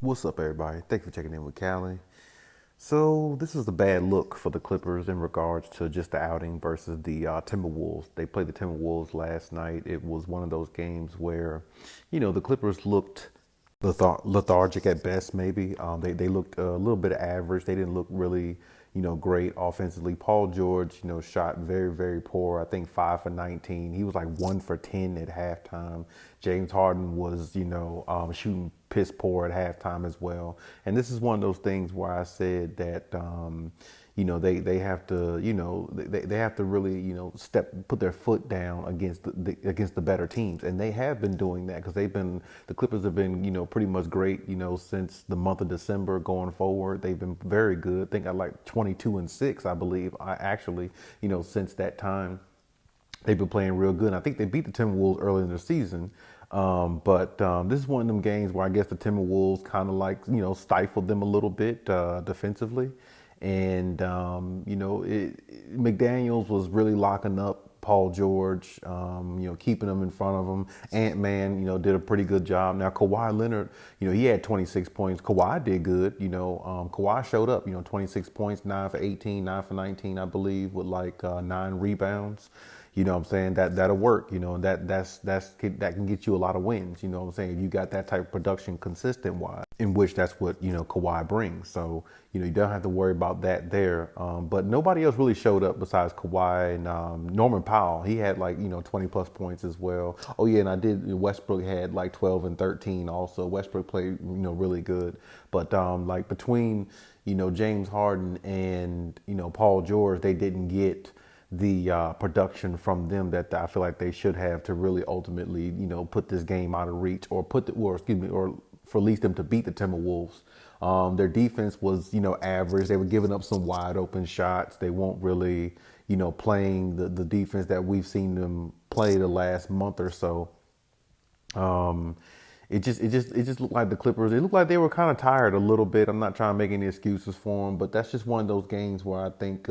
What's up, everybody? Thanks for checking in with Callie. So this is a bad look for the Clippers in regards to just the outing versus the Timberwolves. They played the Timberwolves last night. It was one of those games where, the Clippers looked lethargic at best. Maybe they looked a little bit average. They didn't look really, great offensively. Paul George, shot very, very poor. I think 5 for 19. He was like 1 for 10 at halftime. James Harden was, shooting piss poor at halftime as well. And this is one of those things where I said that, they have to, they have to really, put their foot down against the better teams. And they have been doing that because the Clippers have been, pretty much great, since the month of December going forward. They've been very good. I think I like 22-6, I believe. I actually, since that time, they've been playing real good. And I think they beat the Timberwolves early in the season. But this is one of them games where I guess the Timberwolves kind of stifled them a little bit defensively. And, McDaniels was really locking up Paul George, keeping him in front of him. Ant-Man, did a pretty good job. Now, Kawhi Leonard, he had 26 points. Kawhi did good. Kawhi showed up, 26 points, 9 for 18, 9 for 19, I believe, with 9 rebounds. You know what I'm saying? That'll work, and that can get you a lot of wins, you know what I'm saying? If you got that type of production consistent wise, in which that's what, Kawhi brings. So, you don't have to worry about that there. But nobody else really showed up besides Kawhi and Norman Powell. He had 20 plus points as well. Oh yeah, and Westbrook had 12 and 13 also. Westbrook played, really good. But between, James Harden and, Paul George, they didn't get the production from them that I feel like they should have to really ultimately, put this game out of reach or or for at least them to beat the Timberwolves. Their defense was, average. They were giving up some wide open shots. They weren't really, playing the defense that we've seen them play the last month or so. It just looked like the Clippers. It looked like they were kind of tired a little bit. I'm not trying to make any excuses for them, but that's just one of those games where I think,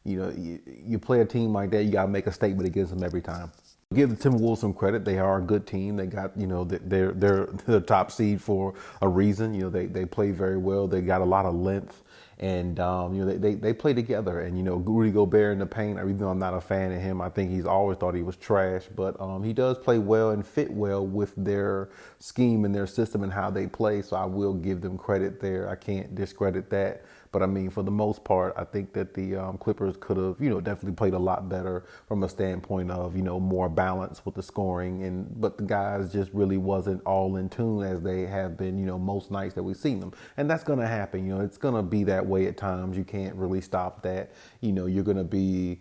you play a team like that, you got to make a statement against them every time. Give the Timberwolves some credit. They are a good team. They got, they're the top seed for a reason. They play very well. They got a lot of length. And, they play together. And, Rudy Gobert in the paint, even though I'm not a fan of him, I think he's always thought he was trash. But he does play well and fit well with their scheme and their system and how they play. So I will give them credit there. I can't discredit that. But I mean, for the most part, I think that the Clippers could have, definitely played a lot better from a standpoint of, more balance with the scoring. But the guys just really wasn't all in tune as they have been, most nights that we've seen them. And that's going to happen. It's going to be that way at times. You can't really stop that. You're going to be,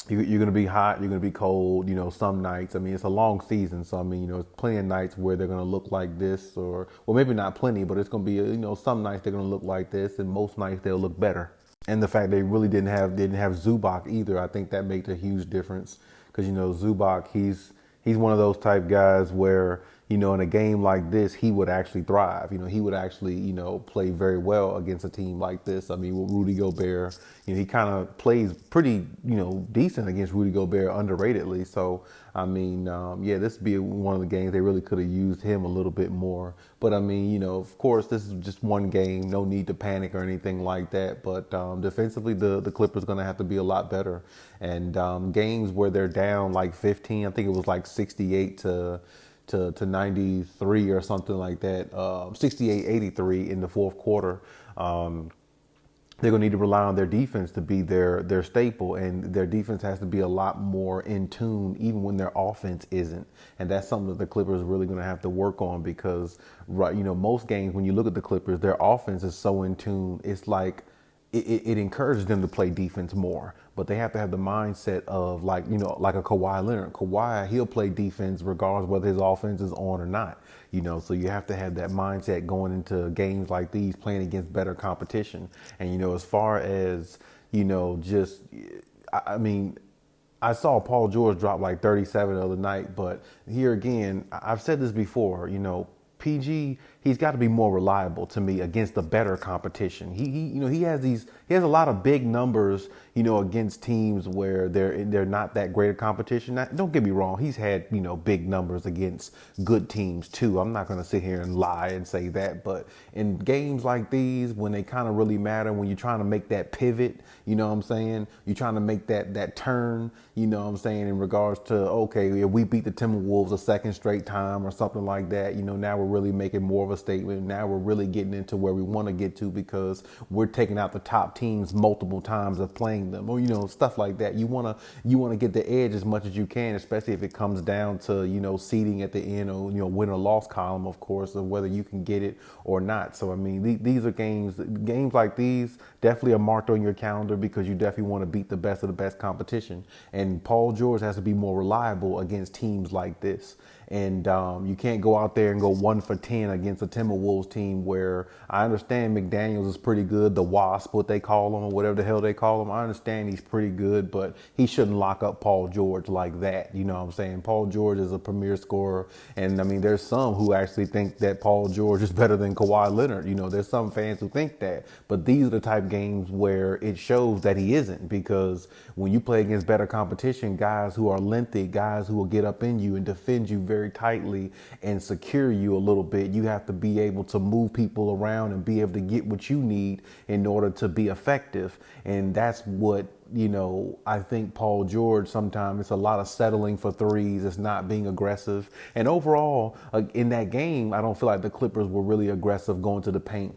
you're going to be hot, you're going to be cold, some nights. I mean, it's a long season. So, I mean, there's plenty of nights where they're going to look like this or, well, maybe not plenty, but it's going to be, some nights they're going to look like this and most nights they'll look better. And the fact they really didn't have Zubac either, I think that makes a huge difference because, Zubac, he's one of those type guys where, in a game like this, he would actually thrive. He would actually, play very well against a team like this. I mean, with Rudy Gobert, he kind of plays pretty, decent against Rudy Gobert underratedly. So, I mean, this would be one of the games they really could have used him a little bit more. But I mean, of course, this is just one game. No need to panic or anything like that. But defensively, the Clippers going to have to be a lot better. And games where they're down 15, I think it was 68 to 93 or something like that, 68-83 in the fourth quarter. They're going to need to rely on their defense to be their staple, and their defense has to be a lot more in tune even when their offense isn't. And that's something that the Clippers are really going to have to work on because, most games when you look at the Clippers, their offense is so in tune. It's like it encourages them to play defense more, but they have to have the mindset of like a Kawhi Leonard. Kawhi, he'll play defense regardless whether his offense is on or not, so you have to have that mindset going into games like these, playing against better competition. And, as far as, I mean, I saw Paul George drop 37 the other night, but here again, I've said this before, PG he's got to be more reliable to me against the better competition. He has a lot of big numbers, against teams where they're not that great a competition. Now, don't get me wrong, he's had, big numbers against good teams too. I'm not going to sit here and lie and say that, but in games like these, when they kind of really matter, when you're trying to make that pivot, you know what I'm saying? You're trying to make that turn, you know what I'm saying, in regards to, okay, if we beat the Timberwolves a second straight time or something like that, now we're really making more of a statement. Now we're really getting into where we want to get to because we're taking out the top teams multiple times of playing them, or stuff like that. You wanna get the edge as much as you can, especially if it comes down to seeding at the end, or win or loss column, of course, of whether you can get it or not. So I mean, these are games like these definitely are marked on your calendar because you definitely want to beat the best of the best competition. And Paul George has to be more reliable against teams like this. And you can't go out there and go 1 for 10 against a Timberwolves team where I understand McDaniels is pretty good, the Wasp, what they call him, or whatever the hell they call him. I understand he's pretty good, but he shouldn't lock up Paul George like that. You know what I'm saying? Paul George is a premier scorer. And I mean, there's some who actually think that Paul George is better than Kawhi Leonard. There's some fans who think that. But these are the type of games where it shows that he isn't, because when you play against better competition, guys who are lengthy, guys who will get up in you and defend you very tightly and secure you a little bit, you have to be able to move people around and be able to get what you need in order to be effective. And that's what I think Paul George, sometimes it's a lot of settling for threes. It's not being aggressive. And overall, in that game, I don't feel like the Clippers were really aggressive going to the paint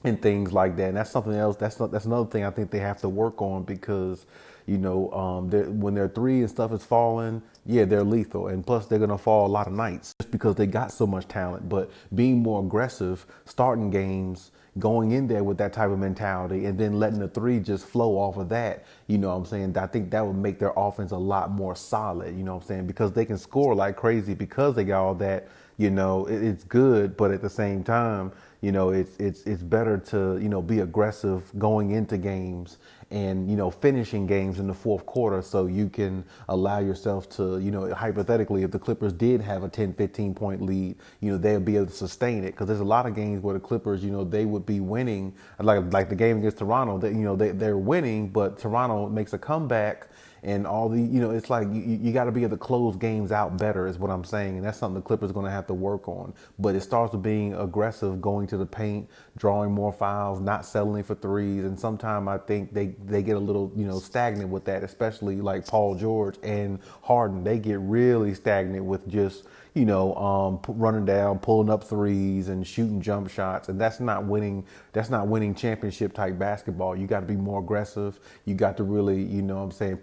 and things like that. And that's something else. That's another thing I think they have to work on, because when their three and stuff is falling, yeah, they're lethal. And plus, they're going to fall a lot of nights just because they got so much talent. But being more aggressive, starting games, going in there with that type of mentality, and then letting the three just flow off of that, you know what I'm saying? I think that would make their offense a lot more solid, you know what I'm saying? Because they can score like crazy because they got all that, it's good. But at the same time, it's better to, be aggressive going into games and, finishing games in the fourth quarter, so you can allow yourself to, hypothetically, if the Clippers did have a 10, 15 point lead, they'll be able to sustain it. Because there's a lot of games where the Clippers, they would be winning, like the game against Toronto, that, they're winning, but Toronto makes a comeback. And all the, it's like you got to be able to close games out better, is what I'm saying. And that's something the Clippers are going to have to work on. But it starts with being aggressive, going to the paint, drawing more fouls, not settling for threes. And sometimes I think they get a little, stagnant with that, especially like Paul George and Harden. They get really stagnant with just, running down, pulling up threes and shooting jump shots. And that's not winning. That's not winning championship type basketball. You got to be more aggressive. You got to really,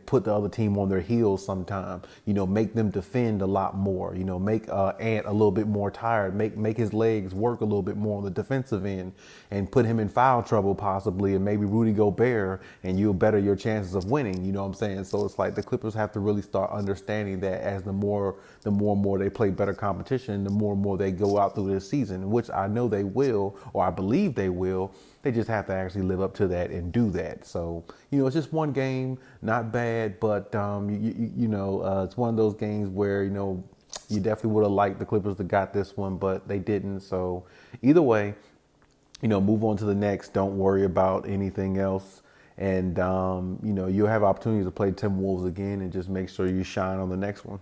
put the other team on their heels sometime, make them defend a lot more, make Ant a little bit more tired, make his legs work a little bit more on the defensive end, and put him in foul trouble possibly, and maybe Rudy Gobert, and you'll better your chances of winning, you know what I'm saying? So it's like the Clippers have to really start understanding that as the more and more they play better competition, the more and more they go out through this season, which I know they will, or I believe they will. They just have to actually live up to that and do that. So, it's just one game, not bad, but, it's one of those games where, you definitely would have liked the Clippers to got this one, but they didn't. So either way, move on to the next. Don't worry about anything else. And, you'll have opportunities to play Timberwolves again, and just make sure you shine on the next one.